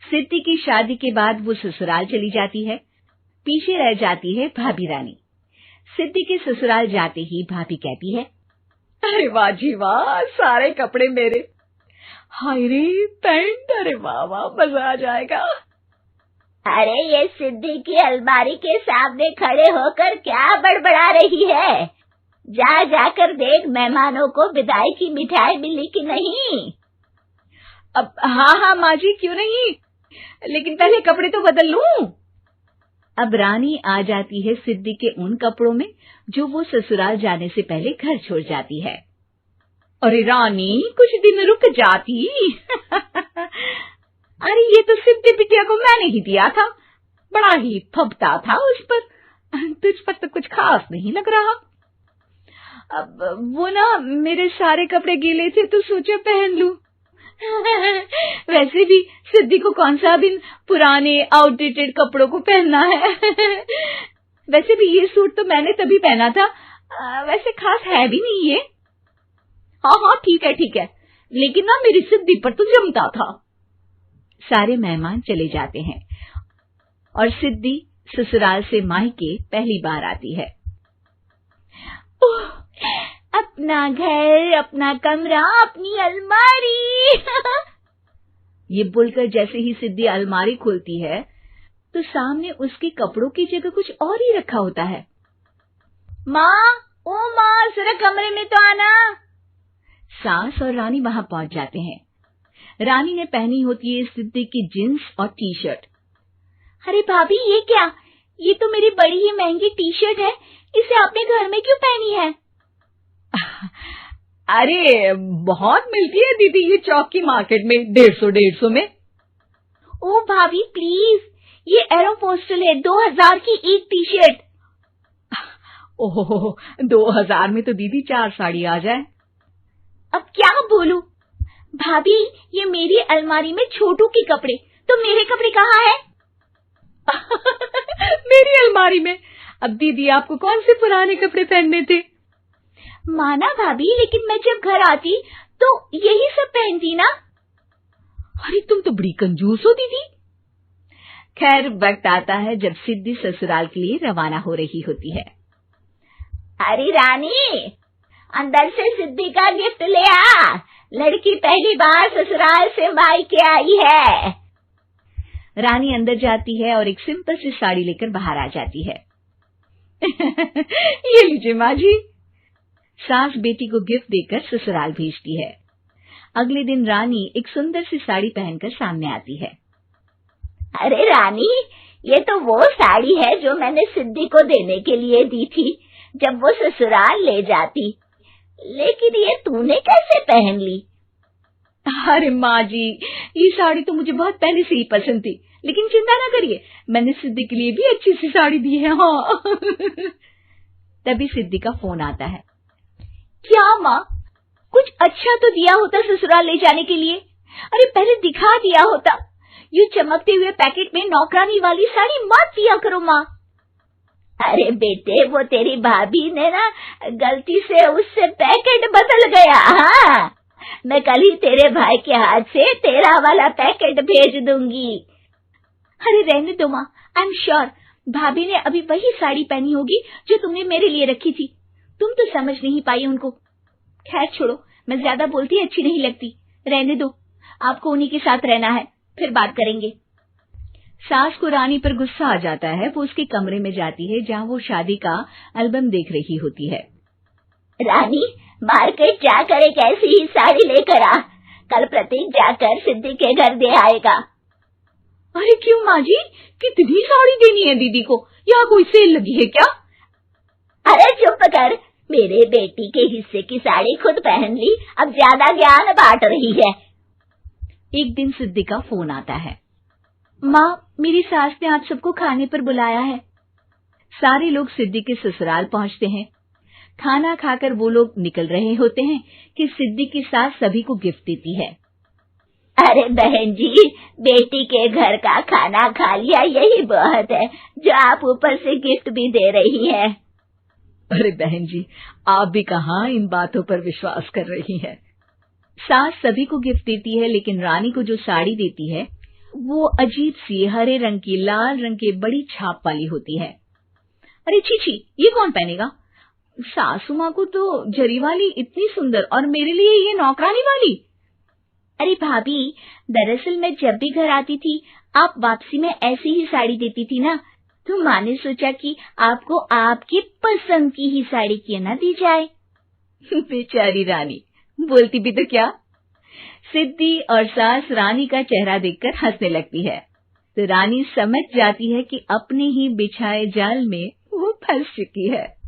सिद्धि की शादी के बाद वो ससुराल चली जाती है। पीछे रह जाती है भाभी रानी। सिद्धि के ससुराल जाते ही भाभी कहती है, अरे वाह जी वाह, सारे कपड़े मेरे। हाय रे पैंट, अरे वाह वाह, मजा आ जाएगा। अरे ये सिद्धि की अलमारी के सामने खड़े होकर क्या बड़बड़ा रही है? जा जाकर देख मेहमानों को विदाई की मिठाई मिली कि नहीं। अब हाँ माँ जी, क्यों नहीं, लेकिन पहले कपड़े तो बदल लूं। अब रानी आ जाती है सिद्धि के उन कपड़ों में जो वो ससुराल जाने से पहले घर छोड़ जाती है। अरे रानी, कुछ दिन रुक जाती। अरे ये तो सिद्धि बिटिया को मैंने ही दिया था, बड़ा ही फबता था उस पर, तुझ पर तो कुछ खास नहीं लग रहा। अब वो ना मेरे सारे कपड़े गीले थे तो सोचा पहन लूं। वैसे भी सिद्धि को कौन सा दिन पुराने आउटडेटेड कपड़ों को पहनना है। वैसे भी ये सूट तो मैंने तभी पहना था, वैसे खास है भी नहीं ये। हाँ ठीक है, लेकिन ना मेरी सिद्धि पर तो जमता था। सारे मेहमान चले जाते हैं और सिद्धि ससुराल से मायके पहली बार आती है। अपना घर, अपना कमरा, अपनी अलमारी। ये बोलकर जैसे ही सिद्धि अलमारी खोलती है तो सामने उसके कपड़ों की जगह कुछ और ही रखा होता है। माँ, ओ माँ, जरा कमरे में तो आना। सास और रानी वहां पहुंच जाते हैं। रानी ने पहनी होती है सिद्धि की जींस और टी शर्ट। अरे भाभी, ये क्या? ये तो मेरी बड़ी ही महंगी टी शर्ट है, इसे आपने घर में क्यों पहनी है? अरे बहुत मिलती है दीदी ये चौक की मार्केट में, 150 में। ओ भाभी प्लीज, ये एरोपोस्टल है, 2000 की एक टी शर्ट। ओहो, 2000 में तो दीदी 4 साड़ी आ जाए। अब क्या बोलूं? भाभी, ये मेरी अलमारी में छोटू के कपड़े, तो मेरे कपड़े कहाँ हैं? मेरी अलमारी में? अब दीदी आपको कौन से पुराने कपड़े पहनने थे? माना भाभी, लेकिन मैं जब घर आती तो यही सब पहनती ना। अरे तुम तो बड़ी कंजूस हो दीदी। खैर, वक्त आता है जब सिद्धि ससुराल के लिए रवाना हो रही होती है। अरे रानी, अंदर से सिद्धि का गिफ्ट ले आ, लड़की पहली बार ससुराल से मायके आई है। रानी अंदर जाती है और एक सिंपल सी साड़ी लेकर बाहर आ जाती है। ये लीजिए माँ जी। सास बेटी को गिफ्ट देकर ससुराल भेजती है। अगले दिन रानी एक सुंदर सी साड़ी पहनकर सामने आती है। अरे रानी, ये तो वो साड़ी है जो मैंने सिद्धि को देने के लिए दी थी जब वो ससुराल ले जाती, लेकिन ये तूने कैसे पहन ली? अरे माँ जी, ये साड़ी तो मुझे बहुत पहले से ही पसंद थी, लेकिन चिंता ना करिए, मैंने सिद्धि के लिए भी अच्छी सी साड़ी दी है। हाँ। तभी सिद्धि का फोन आता है। क्या माँ, कुछ अच्छा तो दिया होता ससुराल ले जाने के लिए। अरे पहले दिखा दिया होता। ये चमकते हुए पैकेट में नौकरानी वाली साड़ी मत दिया करो माँ। अरे बेटे, वो तेरी भाभी ने ना गलती से उससे पैकेट बदल गया। हाँ, मैं कल ही तेरे भाई के हाथ से तेरा वाला पैकेट भेज दूंगी। अरे रहने दो माँ, आई एम श्योर भाभी ने अभी वही साड़ी पहनी होगी जो तुमने मेरे लिए रखी थी। तुम तो समझ नहीं पाई उनको। खैर छोड़ो, मैं ज्यादा बोलती अच्छी नहीं लगती, रहने दो, आपको उन्हीं के साथ रहना है, फिर बात करेंगे। सास को रानी पर गुस्सा आ जाता है। वो उसके कमरे में जाती है जहाँ वो शादी का एल्बम देख रही होती है। रानी, मार्केट जाकर एक ऐसी ही साड़ी लेकर आ, कल प्रतीक जाकर सिद्धि के घर दे आएगा। अरे क्यों माँ जी, कितनी साड़ी देनी है दीदी को? यहाँ कोई सेल लगी है क्या? अरे चुप कर, मेरे बेटी के हिस्से की साड़ी खुद पहन ली, अब ज्यादा ज्ञान बांट रही है। एक दिन सिद्धि का फोन आता है। माँ, मेरी सास ने आप सबको खाने पर बुलाया है। सारे लोग सिद्धि के ससुराल पहुँचते हैं। खाना खाकर वो लोग निकल रहे होते हैं कि सिद्धि की सास सभी को गिफ्ट देती है। अरे बहन जी, बेटी के घर का खाना खा लिया, यही बहुत है जो आप ऊपर से गिफ्ट भी दे रही है। अरे बहन जी, आप भी कहाँ इन बातों पर विश्वास कर रही हैं। सास सभी को गिफ्ट देती है, लेकिन रानी को जो साड़ी देती है वो अजीब सी हरे रंग की लाल रंग के बड़ी छाप वाली होती है। अरे छी छी, ये कौन पहनेगा? सासू माँ को तो जरी वाली इतनी सुंदर और मेरे लिए ये नौकरानी वाली। अरे भाभी, दरअसल मैं जब भी घर आती थी आप वापसी में ऐसी ही साड़ी देती थी ना, तो माँ ने सोचा कि आपको आपकी पसंद की ही साड़ी क्यों ना दी जाए। बेचारी रानी, बोलती भी तो क्या। सिद्धि और सास रानी का चेहरा देखकर हंसने लगती है, तो रानी समझ जाती है कि अपने ही बिछाए जाल में वो फंस चुकी है।